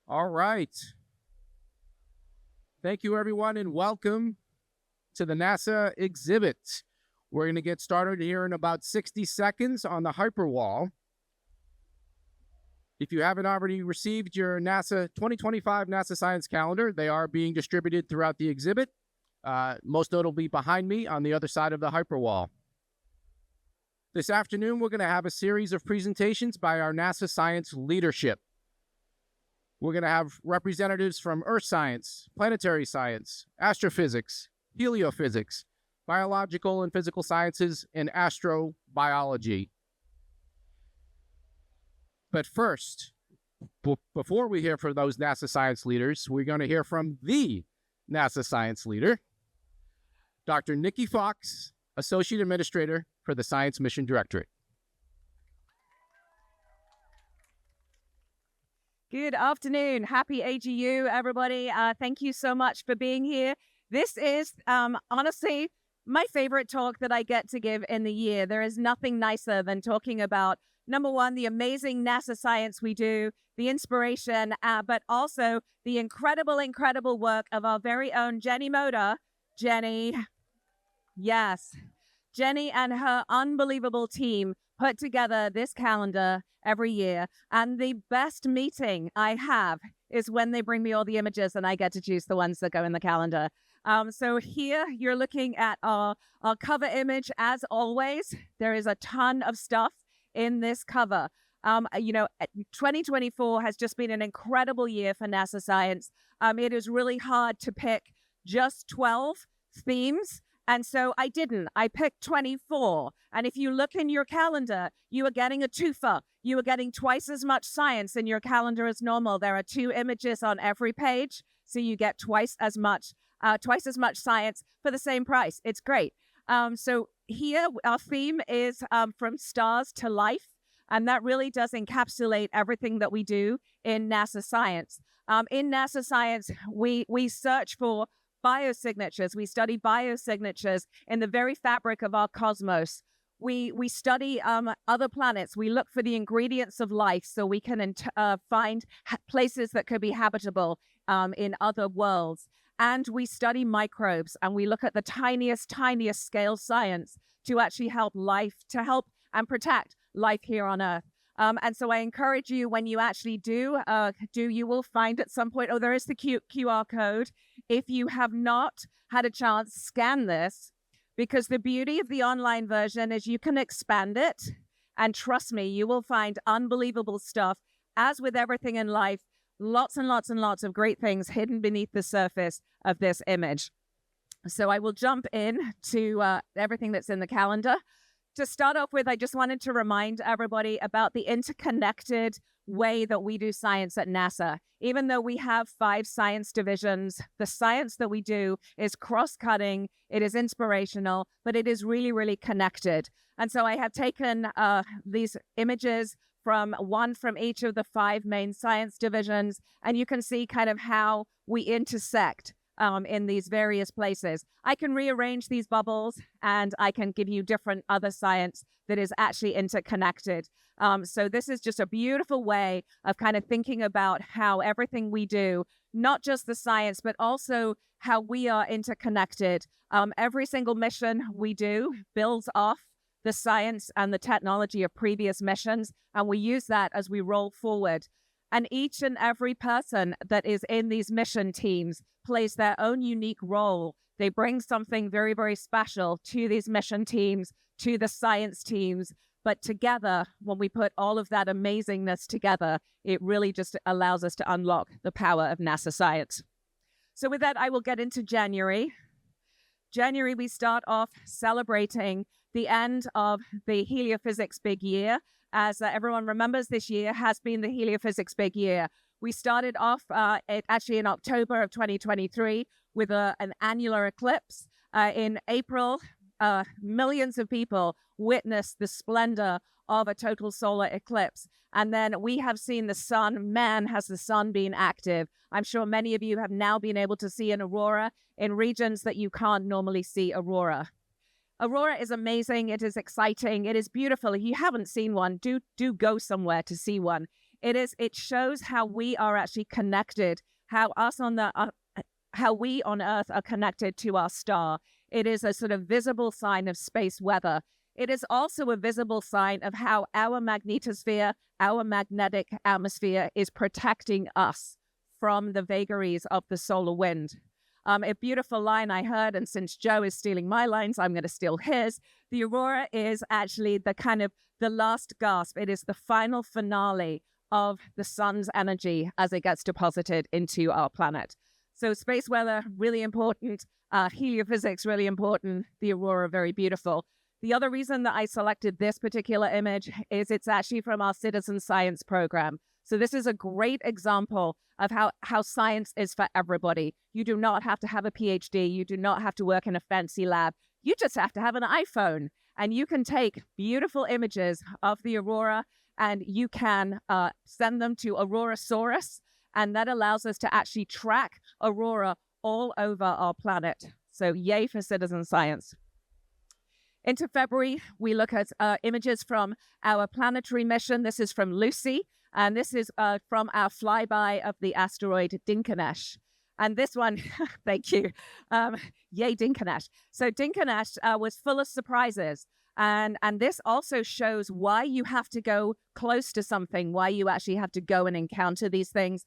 All right. Thank you, everyone, and welcome to the NASA exhibit. We're going to get started here in about 60 seconds on the Hyperwall. If you haven't already received your NASA 2025 NASA Science Calendar, they are being distributed throughout the exhibit. Most notably behind me on the other side of the Hyperwall. This afternoon, we're going to have a series of presentations by our NASA Science leadership. We're going to have representatives from earth science, planetary science, astrophysics, heliophysics, biological and physical sciences, and astrobiology. But first, before we hear from those NASA science leaders, we're going to hear from the NASA science leader, Dr. Nikki Fox, Associate Administrator for the Science Mission Directorate. Good afternoon. Happy AGU, everybody. Thank you so much for being here. This is, honestly, my favorite talk that I get to give in the year. There is nothing nicer than talking about, number one, the amazing NASA science we do, the inspiration, but also the incredible work of our very own Jenny Moda. Jenny, yes, Jenny and her unbelievable team put together this calendar every year. And the best meeting I have is when they bring me all the images and I get to choose the ones that go in the calendar. So here you're looking at our cover image. As always, there is a ton of stuff in this cover. 2024 has just been an incredible year for NASA science. It is really hard to pick just 12 themes. And so I didn't. I picked 24. And if you look in your calendar, you are getting a twofer. You are getting twice as much science in your calendar as normal. There are 2 images on every page, so you get twice as much science for the same price. It's great. So here, our theme is from stars to life. And that really does encapsulate everything that we do in NASA science. In NASA science, we search for biosignatures. We study biosignatures in the very fabric of our cosmos. We study other planets. We look for the ingredients of life so we can find places that could be habitable in other worlds. And we study microbes, and we look at the tiniest scale science to actually help and protect life here on Earth. And so I encourage you, when you actually do, you will find at some point, there is the QR code. If you have not had a chance, scan this, because the beauty of the online version is you can expand it. And trust me, you will find unbelievable stuff. As with everything in life, lots and lots of great things hidden beneath the surface of this image. So I will jump in to everything that's in the calendar. To start off with, I just wanted to remind everybody about the interconnected way that we do science at NASA. Even though we have 5 science divisions, the science that we do is cross-cutting, it is inspirational, but it is really connected. And so I have taken these images from each of the 5 main science divisions, and you can see kind of how we intersect in these various places. I can rearrange these bubbles, and I can give you different other science that is actually interconnected. So this is just a beautiful way of kind of thinking about how everything we do, not just the science, but also how we are interconnected. Every single mission we do builds off the science and the technology of previous missions, and we use that as we roll forward. And each and every person that is in these mission teams plays their own unique role. They bring something very special to these mission teams, to the science teams. But together, when we put all of that amazingness together, it really just allows us to unlock the power of NASA science. So with that, I will get into January. January, we start off celebrating the end of the heliophysics big year. As everyone remembers, this year has been the heliophysics big year. We started off actually in October of 2023 with an annular eclipse. In April, millions of people witnessed the splendor of a total solar eclipse. And then we have seen the sun. Man, has the sun been active. I'm sure many of you have now been able to see an aurora in regions that you can't normally see aurora. Aurora is amazing. It is exciting. It is beautiful. If you haven't seen one, do go somewhere to see one. It shows how we are actually connected, how we on Earth are connected to our star. It is a sort of visible sign of space weather. It is also a visible sign of how our magnetosphere, our magnetic atmosphere, is protecting us from the vagaries of the solar wind. A beautiful line I heard, and since Joe is stealing my lines, I'm going to steal his. The aurora is actually the last gasp. It is the final finale of the sun's energy as it gets deposited into our planet. So space weather, really important. Heliophysics, really important. The aurora, very beautiful. The other reason that I selected this particular image is it's actually from our citizen science program. So this is a great example of how science is for everybody. You do not have to have a PhD. You do not have to work in a fancy lab. You just have to have an iPhone, and you can take beautiful images of the aurora, and you can send them to Aurorasaurus, and that allows us to actually track aurora all over our planet. So yay for citizen science. Into February, we look at images from our planetary mission. This is from Lucy, and this is from our flyby of the asteroid Dinkinesh. And this one, thank you, yay Dinkinesh. So Dinkinesh was full of surprises. And this also shows why you have to go close to something, why you actually have to go and encounter these things.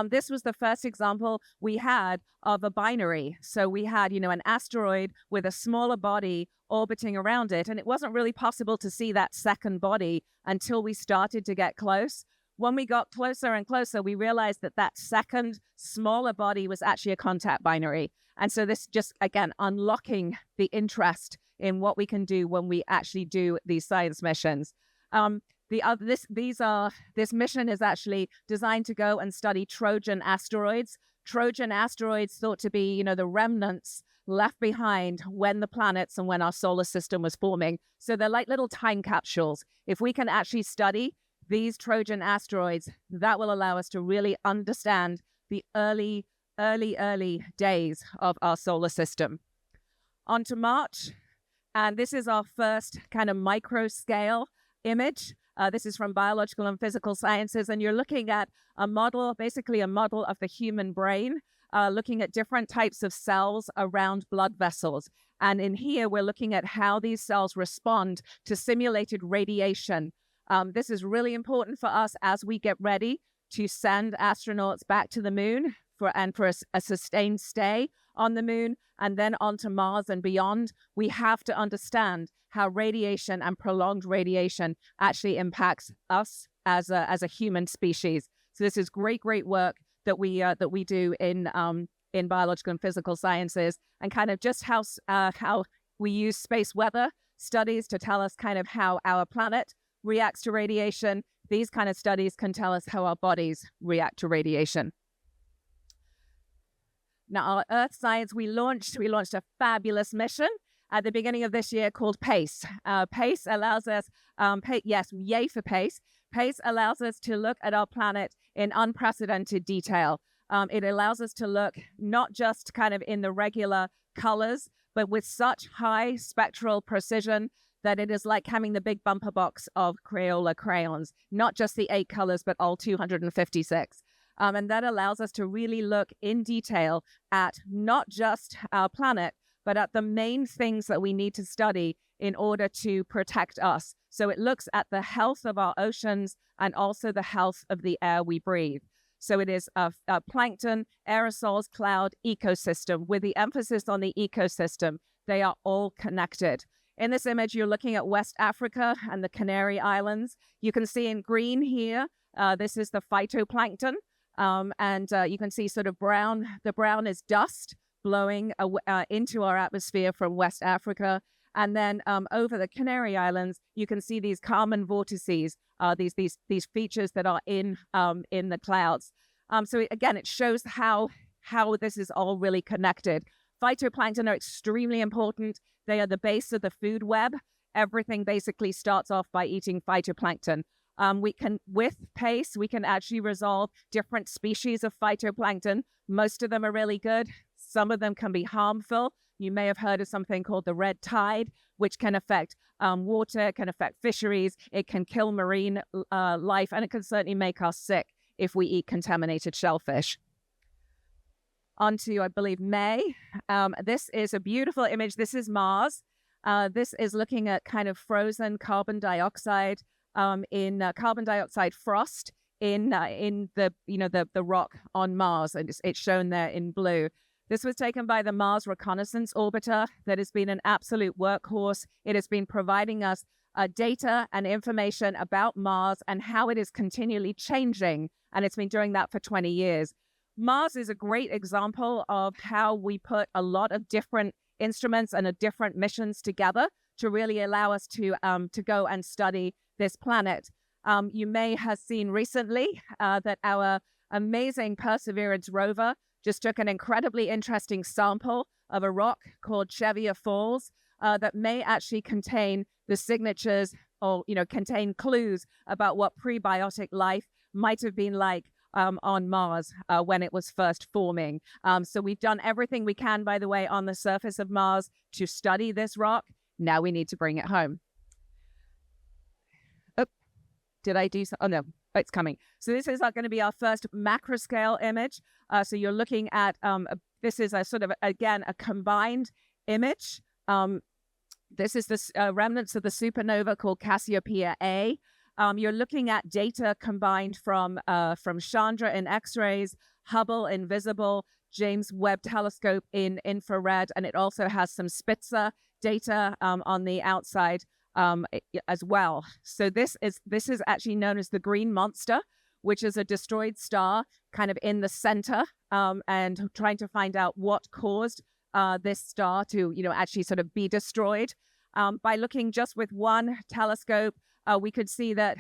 This was the first example we had of a binary. So we had, an asteroid with a smaller body orbiting around it. And it wasn't really possible to see that second body until we started to get close. When we got closer and closer, we realized that second smaller body was actually a contact binary. And so this just, again, unlocking the interest in what we can do when we actually do these science missions. This mission is actually designed to go and study Trojan asteroids. Trojan asteroids thought to be, the remnants left behind when the planets and when our solar system was forming. So they're like little time capsules. If we can actually study these Trojan asteroids, that will allow us to really understand the early days of our solar system. On to March, and this is our first kind of micro scale image. This is from Biological and Physical Sciences, and you're looking at basically a model of the human brain, looking at different types of cells around blood vessels. And in here, we're looking at how these cells respond to simulated radiation. This is really important for us as we get ready to send astronauts back to the moon for a sustained stay on the moon and then onto Mars and beyond. We have to understand how radiation and prolonged radiation actually impacts us as a human species. So this is great work that we do in biological and physical sciences, and kind of just how we use space weather studies to tell us kind of how our planet reacts to radiation. These kind of studies can tell us how our bodies react to radiation. Now, our Earth Science, we launched a fabulous mission at the beginning of this year called PACE. PACE allows us, yay for PACE. PACE allows us to look at our planet in unprecedented detail. It allows us to look not just kind of in the regular colors, but with such high spectral precision that it is like having the big bumper box of Crayola crayons, not just the 8 colors, but all 256. And that allows us to really look in detail at not just our planet, but at the main things that we need to study in order to protect us. So it looks at the health of our oceans and also the health of the air we breathe. So it is a plankton, aerosols, cloud, ecosystem, with the emphasis on the ecosystem. They are all connected. In this image, you're looking at West Africa and the Canary Islands. You can see in green here, this is the phytoplankton. And you can see sort of brown. The brown is dust blowing into our atmosphere from West Africa. And then over the Canary Islands, you can see these Kármán vortices, these features that are in the clouds. So again, it shows how this is all really connected. Phytoplankton are extremely important. They are the base of the food web. Everything basically starts off by eating phytoplankton. With PACE, we can actually resolve different species of phytoplankton. Most of them are really good. Some of them can be harmful. You may have heard of something called the red tide, which can affect water, can affect fisheries. It can kill marine life, and it can certainly make us sick if we eat contaminated shellfish. On to, I believe, May. This is a beautiful image. This is Mars. This is looking at kind of frozen carbon dioxide in carbon dioxide frost in the rock on Mars, and it's shown there in blue. This was taken by the Mars Reconnaissance Orbiter that has been an absolute workhorse. It has been providing us data and information about Mars and how it is continually changing, and it's been doing that for 20 years. Mars is a great example of how we put a lot of different instruments and different missions together to really allow us to go and study this planet. You may have seen recently that our amazing Perseverance rover just took an incredibly interesting sample of a rock called Cheviot Falls that may actually contain the signatures or, contain clues about what prebiotic life might have been like on Mars when it was first forming. So we've done everything we can, by the way, on the surface of Mars to study this rock. Now we need to bring it home. Oh, did I do so? Oh, no, it's coming. So this is going to be our first macro scale image. So you're looking at, this is a sort of, again, a combined image. This is the remnants of the supernova called Cassiopeia A. You're looking at data combined from Chandra in X-rays, Hubble in visible, James Webb Telescope in infrared, and it also has some Spitzer data on the outside as well. So this is actually known as the Green Monster, which is a destroyed star kind of in the center, and trying to find out what caused this star to actually sort of be destroyed. By looking just with one telescope, we could see that,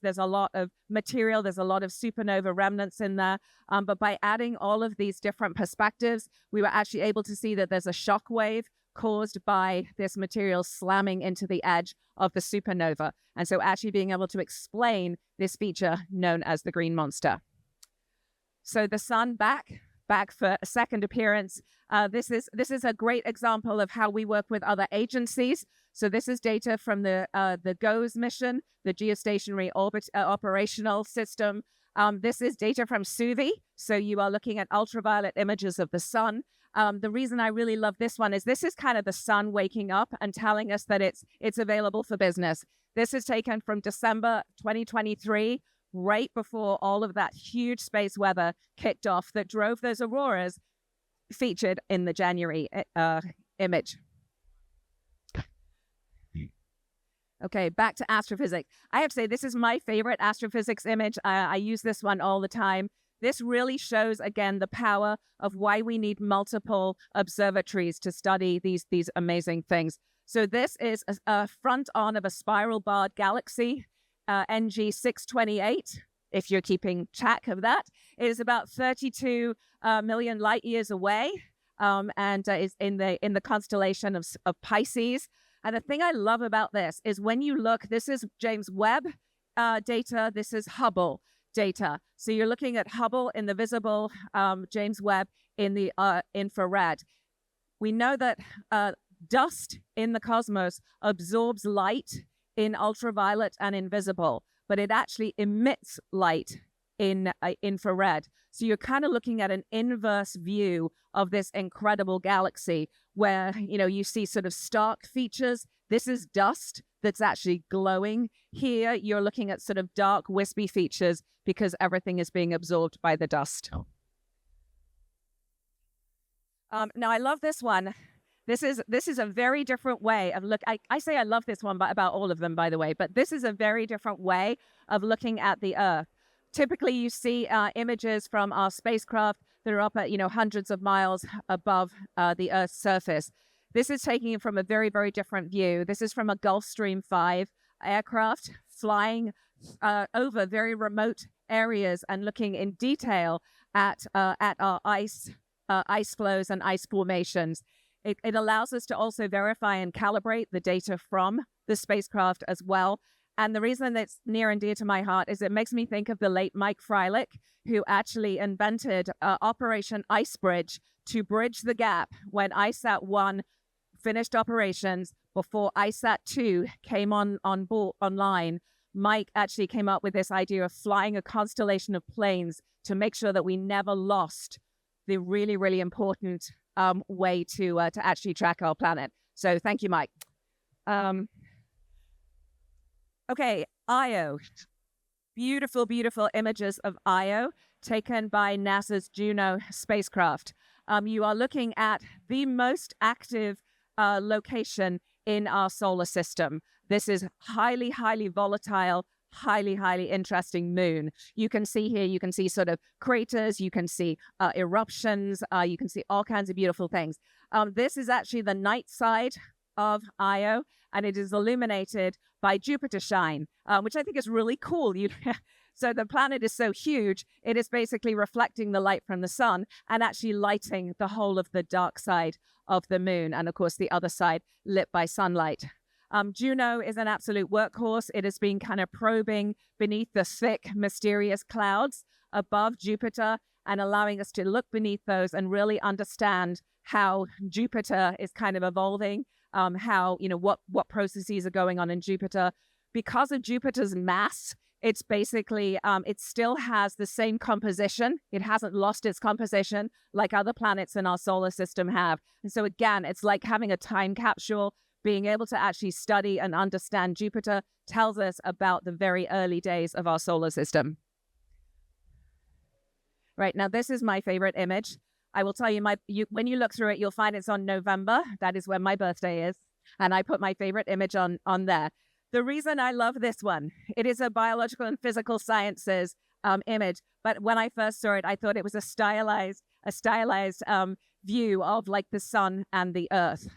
there's a lot of material, there's a lot of supernova remnants in there. But by adding all of these different perspectives, we were actually able to see that there's a shock wave caused by this material slamming into the edge of the supernova. And so actually being able to explain this feature known as the Green Monster. So the sun back for a second appearance. This is a great example of how we work with other agencies. So this is data from the GOES mission, the Geostationary Orbit Operational System. This is data from SUVI. So you are looking at ultraviolet images of the sun. The reason I really love this one is this is kind of the sun waking up and telling us that it's available for business. This is taken from December 2023, right before all of that huge space weather kicked off that drove those auroras featured in the January image. Okay, back to astrophysics. I have to say, this is my favorite astrophysics image. I use this one all the time. This really shows, again, the power of why we need multiple observatories to study these amazing things. So this is a front on of a spiral barred galaxy, NG 628, if you're keeping track of that. It is about 32 million light years away, and is in the constellation of Pisces. And the thing I love about this is when you look, this is James Webb data, this is Hubble data. So you're looking at Hubble in the visible, James Webb in the infrared. We know that dust in the cosmos absorbs light in ultraviolet and invisible, but it actually emits light in infrared. So you're kind of looking at an inverse view of this incredible galaxy where, you see sort of stark features. This is dust that's actually glowing. Here, you're looking at sort of dark, wispy features because everything is being absorbed by the dust. Now, I love this one. This is a very different way of look. I say I love this one about all of them, by the way, but this is a very different way of looking at the Earth. Typically, you see images from our spacecraft that are up at hundreds of miles above the Earth's surface. This is taking it from a very, very different view. This is from a Gulfstream 5 aircraft flying over very remote areas and looking in detail at our ice flows and ice formations. It allows us to also verify and calibrate the data from the spacecraft as well. And the reason that's near and dear to my heart is it makes me think of the late Mike Freilich, who actually invented Operation Icebridge to bridge the gap when ISAT-1 finished operations before ISAT-2 came on board online. Mike actually came up with this idea of flying a constellation of planes to make sure that we never lost the really, really important way to actually track our planet. So thank you, Mike. Okay, Io. Beautiful, beautiful images of Io taken by NASA's Juno spacecraft. You are looking at the most active location in our solar system. This is highly, highly volatile, highly, highly interesting moon. You can see here, you can see sort of craters, you can see eruptions, you can see all kinds of beautiful things. This is actually the night side of Io, and it is illuminated by Jupiter shine, which I think is really cool. So the planet is so huge, it is basically reflecting the light from the sun and actually lighting the whole of the dark side of the moon, and of course the other side lit by sunlight. Juno is an absolute workhorse. It has been kind of probing beneath the thick, mysterious clouds above Jupiter and allowing us to look beneath those and really understand how Jupiter is kind of evolving, how, what processes are going on in Jupiter. Because of Jupiter's mass, it's basically, it still has the same composition. It hasn't lost its composition like other planets in our solar system have. And so again, it's like having a time capsule. Being able to actually study and understand Jupiter tells us about the very early days of our solar system. Right, now this is my favorite image. I will tell you, when you look through it, you'll find it's on November. That is when my birthday is. And I put my favorite image on there. The reason I love this one, it is a biological and physical sciences image. But when I first saw it, I thought it was a stylized view of like the sun and the earth.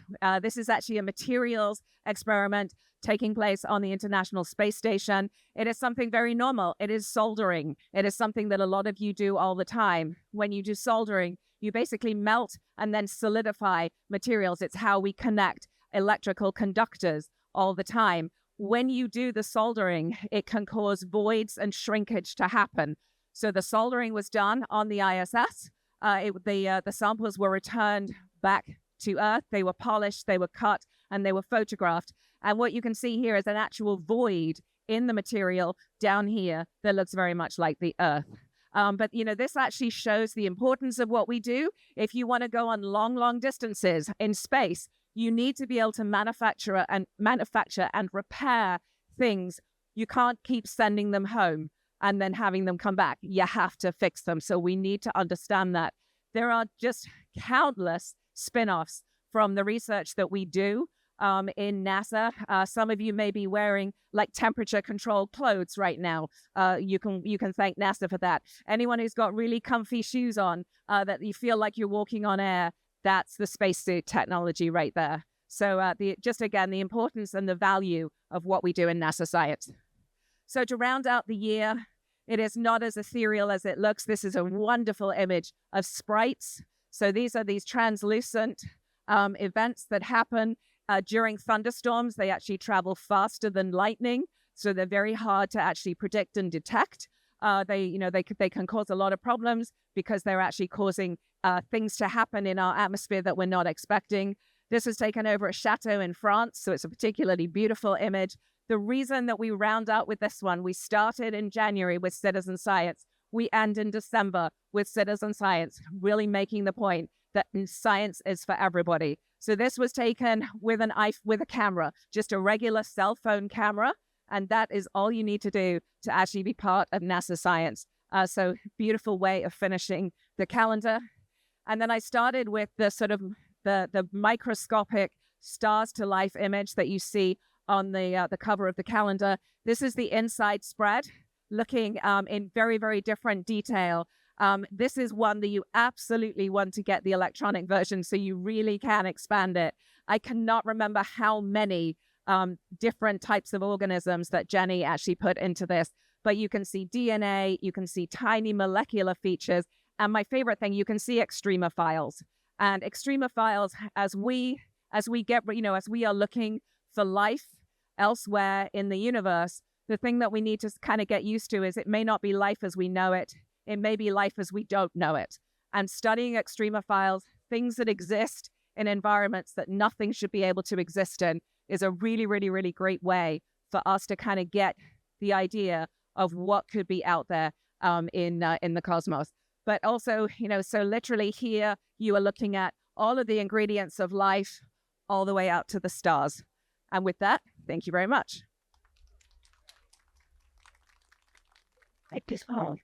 This is actually a materials experiment taking place on the International Space Station. It is something very normal. It is soldering. It is something that a lot of you do all the time. When you do soldering, you basically melt and then solidify materials. It's how we connect electrical conductors all the time. When you do the soldering, it can cause voids and shrinkage to happen. So the soldering was done on the ISS. The samples were returned back to Earth. They were polished, they were cut, and they were photographed. And what you can see here is an actual void in the material down here that looks very much like the Earth. But this actually shows the importance of what we do. If you want to go on long, long distances in space, you need to be able to manufacture and repair things. You can't keep sending them home and then having them come back. You have to fix them. So we need to understand that. There are just countless spin-offs from the research that we do in NASA. Some of you may be wearing like temperature-controlled clothes right now. You can thank NASA for that. Anyone who's got really comfy shoes on that you feel like you're walking on air, that's the spacesuit technology right there. So the importance and the value of what we do in NASA science. So to round out the year, it is not as ethereal as it looks. This is a wonderful image of sprites. So these are these translucent events that happen during thunderstorms. They actually travel faster than lightning, so they're very hard to actually predict and detect. They can cause a lot of problems because they're actually causing things to happen in our atmosphere that we're not expecting. This is taken over a chateau in France, so it's a particularly beautiful image. The reason that we round out with this one, we started in January with citizen science. We end in December with citizen science, really making the point that science is for everybody. So this was taken with a camera, just a regular cell phone camera, and that is all you need to do to actually be part of NASA science. So beautiful way of finishing the calendar. And then I started with the sort of the microscopic stars to life image that you see on the cover of the calendar. This is the inside spread, looking in very, very different detail. This is one that you absolutely want to get the electronic version so you really can expand it. I cannot remember how many different types of organisms that Jenny actually put into this, but you can see DNA, you can see tiny molecular features, and my favorite thing, you can see extremophiles. And extremophiles, as we are looking for life elsewhere in the universe, the thing that we need to kind of get used to is it may not be life as we know it. It may be life as we don't know it. And studying extremophiles, things that exist in environments that nothing should be able to exist in, is a really, really, really great way for us to kind of get the idea of what could be out there in the cosmos. But also, so literally here you are looking at all of the ingredients of life all the way out to the stars. And with that, thank you very much. Thank you.